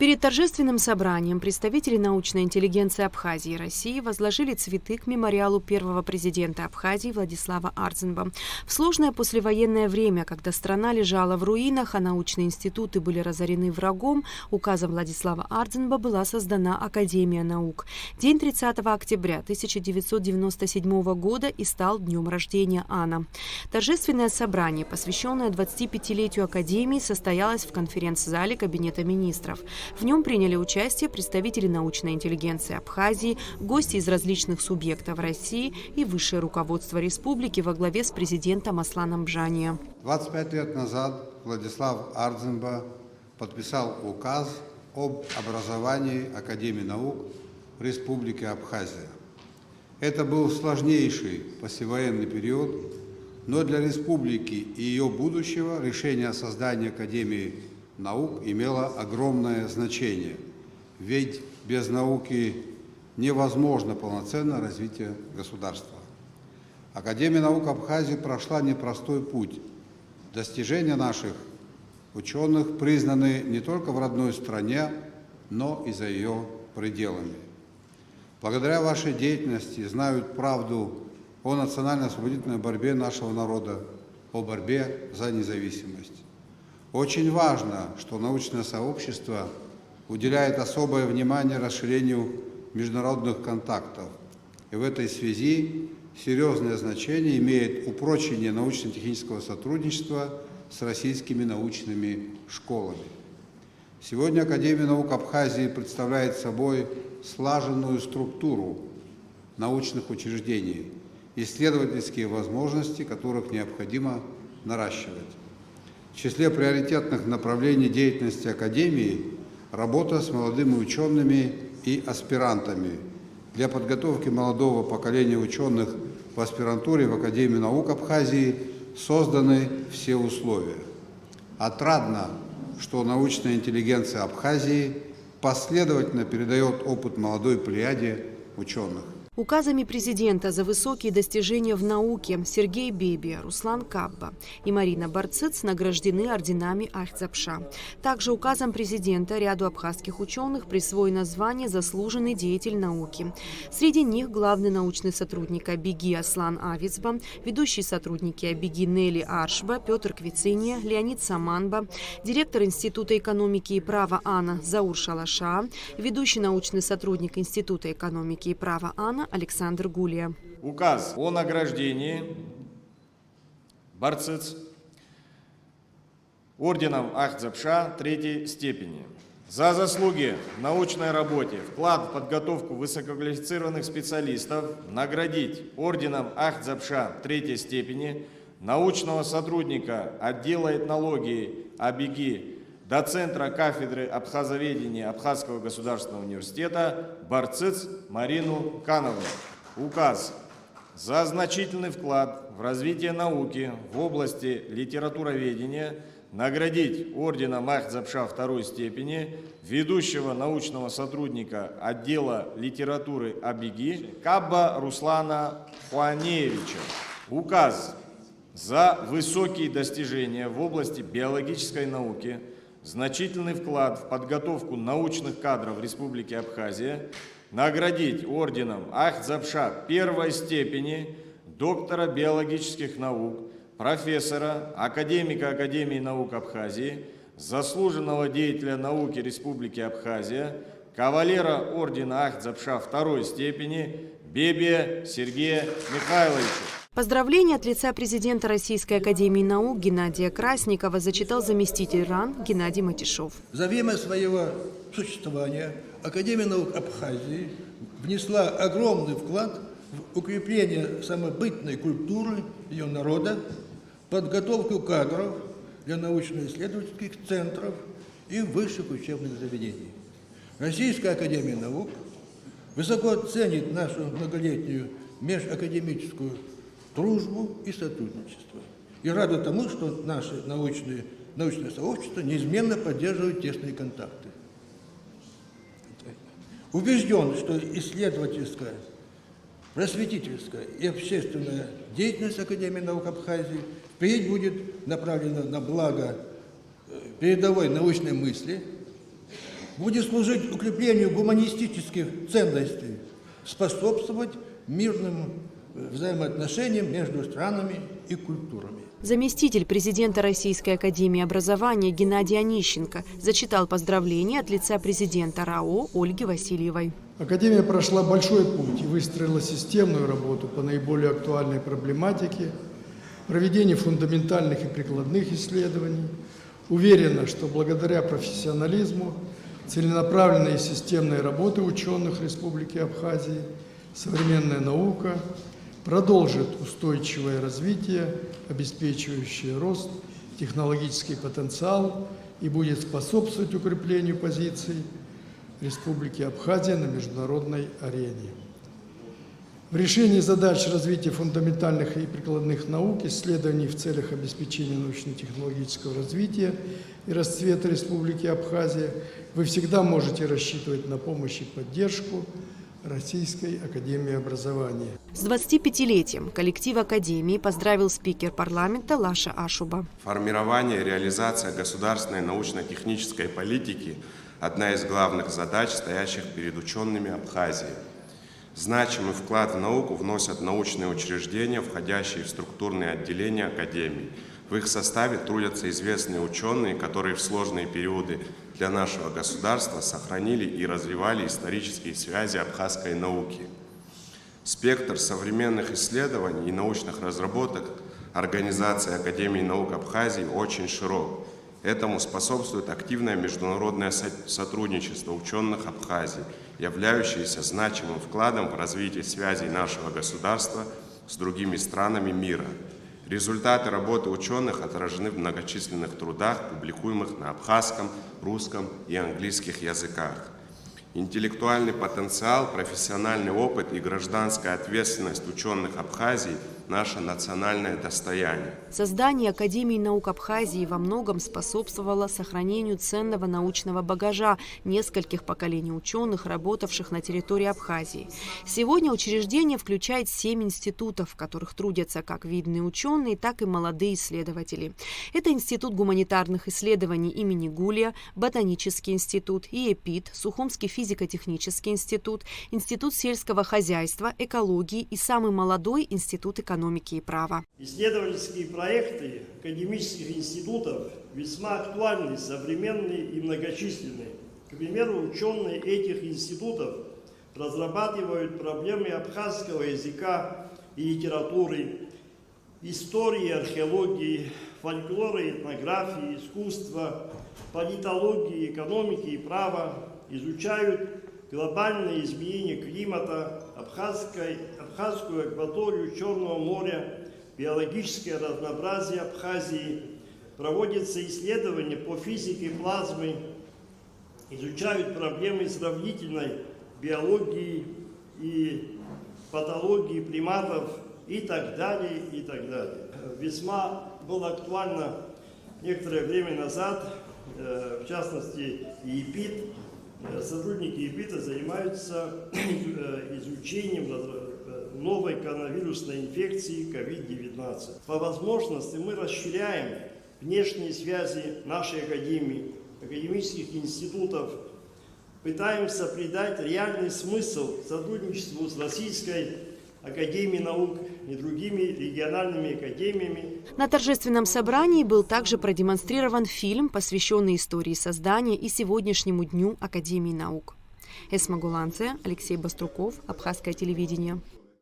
Перед торжественным собранием представители научной интеллигенции Абхазии и России возложили цветы к мемориалу первого президента Абхазии Владислава Ардзинба. В сложное послевоенное время, когда страна лежала в руинах, а научные институты были разорены врагом, указом Владислава Ардзинба была создана Академия наук. День 30 октября 1997 года и стал днем рождения Ана. Торжественное собрание, посвященное 25-летию Академии, состоялось в конференц-зале Кабинета министров. В нем приняли участие представители научной интеллигенции Абхазии, гости из различных субъектов России и высшее руководство республики во главе с президентом Асланом Бжания. 25 лет назад Владислав Ардзинба подписал указ об образовании Академии наук в Республике Абхазия. Это был сложнейший послевоенный период, но для республики и ее будущего решение о создании Академии наук имело огромное значение, ведь без науки невозможно полноценное развитие государства. Академия наук Абхазии прошла непростой путь. Достижения наших ученых признаны не только в родной стране, но и за ее пределами. Благодаря вашей деятельности знают правду о национально-освободительной борьбе нашего народа, о борьбе за независимость. Очень важно, что научное сообщество уделяет особое внимание расширению международных контактов. И в этой связи серьезное значение имеет упрочение научно-технического сотрудничества с российскими научными школами. Сегодня Академия наук Абхазии представляет собой слаженную структуру научных учреждений, исследовательские возможности которых необходимо наращивать. В числе приоритетных направлений деятельности Академии работа с молодыми учеными и аспирантами. Для подготовки молодого поколения ученых в аспирантуре в Академии наук Абхазии созданы все условия. Отрадно, что научная интеллигенция Абхазии последовательно передает опыт молодой плеяде ученых. Указами президента за высокие достижения в науке Сергей Бебия, Руслан Кабба и Марина Барцыц награждены орденами Ахтзапша. Также указом президента ряду абхазских ученых присвоено звание «Заслуженный деятель науки». Среди них главный научный сотрудник Абиги Аслан Авицба, ведущие сотрудники Абиги Нели Аршба, Петр Квициния, Леонид Саманба, директор Института экономики и права Ана Заур Шалаша, ведущий научный сотрудник Института экономики и права Ана Александр Гулия. Указ о награждении Барцыц орденом Ахтзапша третьей степени за заслуги в научной работе, вклад в подготовку высококвалифицированных специалистов наградить орденом Ахтзапша третьей степени научного сотрудника отдела этнологии Абиги, доцентра кафедры абхазоведения Абхазского государственного университета Барцыц Марину Кановну. Указ за значительный вклад в развитие науки в области литературоведения наградить орденом Ахтзапша второй степени ведущего научного сотрудника отдела литературы Абиги Кабба Руслана Хуанеевича. Указ за высокие достижения в области биологической науки, значительный вклад в подготовку научных кадров Республики Абхазия наградить орденом Ахтзапша первой степени доктора биологических наук, профессора, академика Академии наук Абхазии, заслуженного деятеля науки Республики Абхазия, кавалера ордена Ахтзапша второй степени Бебия Сергея Михайловича. Поздравления от лица президента Российской академии наук Геннадия Красникова зачитал заместитель РАН Геннадий Матишов. За время своего существования Академия наук Абхазии внесла огромный вклад в укрепление самобытной культуры ее народа, подготовку кадров для научно-исследовательских центров и высших учебных заведений. Российская академия наук высоко ценит нашу многолетнюю межакадемическую дружбу и сотрудничество. И рада тому, что наше научное сообщество неизменно поддерживает тесные контакты. Убежден, что исследовательская, просветительская и общественная деятельность Академии наук Абхазии впредь будет направлена на благо передовой научной мысли, будет служить укреплению гуманистических ценностей, способствовать мирным взаимоотношениям между странами и культурами. Заместитель президента Российской академии образования Геннадий Онищенко зачитал поздравления от лица президента РАО Ольги Васильевой. Академия прошла большой путь и выстроила системную работу по наиболее актуальной проблематике, проведению фундаментальных и прикладных исследований. Уверена, что благодаря профессионализму, целенаправленной и системной работы ученых Республики Абхазии, современная наука продолжит устойчивое развитие, обеспечивающее рост, технологический потенциал и будет способствовать укреплению позиций Республики Абхазия на международной арене. В решении задач развития фундаментальных и прикладных наук, исследований в целях обеспечения научно-технологического развития и расцвета Республики Абхазия вы всегда можете рассчитывать на помощь и поддержку Российской академии образования. С 25-летием коллектив Академии поздравил спикер парламента Лаша Ашуба. Формирование и реализация государственной научно-технической политики – одна из главных задач, стоящих перед учеными Абхазии. Значимый вклад в науку вносят научные учреждения, входящие в структурные отделения Академии. В их составе трудятся известные ученые, которые в сложные периоды для нашего государства сохранили и развивали исторические связи абхазской науки. Спектр современных исследований и научных разработок Организации Академии наук Абхазии очень широк. Этому способствует активное международное сотрудничество ученых Абхазии, являющееся значимым вкладом в развитие связей нашего государства с другими странами мира. Результаты работы ученых отражены в многочисленных трудах, публикуемых на абхазском, русском и английских языках. Интеллектуальный потенциал, профессиональный опыт и гражданская ответственность ученых Абхазии – наше национальное достояние. Создание Академии наук Абхазии во многом способствовало сохранению ценного научного багажа нескольких поколений ученых, работавших на территории Абхазии. Сегодня учреждение включает 7 институтов, в которых трудятся как видные ученые, так и молодые исследователи. Это Институт гуманитарных исследований имени Гулия, Ботанический институт, ИЭПИТ, Сухумский физико-технический институт, Институт сельского хозяйства, экологии и самый молодой Институт экономики и права. Исследовательские проекты академических институтов весьма актуальны, современные и многочисленные. К примеру, ученые этих институтов разрабатывают проблемы абхазского языка и литературы, истории, археологии, фольклора, этнографии, искусства, политологии, экономики и права, изучают глобальные изменения климата, абхазскую акваторию Черного моря, биологическое разнообразие Абхазии, проводятся исследования по физике плазмы, изучают проблемы сравнительной биологии и патологии приматов и так далее, и так далее. Весьма было актуально некоторое время назад, в частности, ИЭПИТ. Сотрудники ИЭПИТа занимаются изучением новой коронавирусной инфекции COVID-19. По возможности мы расширяем внешние связи нашей академии, академических институтов, пытаемся придать реальный смысл сотрудничеству с Российской Академией наук и другими региональными академиями. На торжественном собрании был также продемонстрирован фильм, посвященный истории создания и сегодняшнему дню Академии наук. Эсма Гуланция, Алексей Баструков, Абхазское телевидение.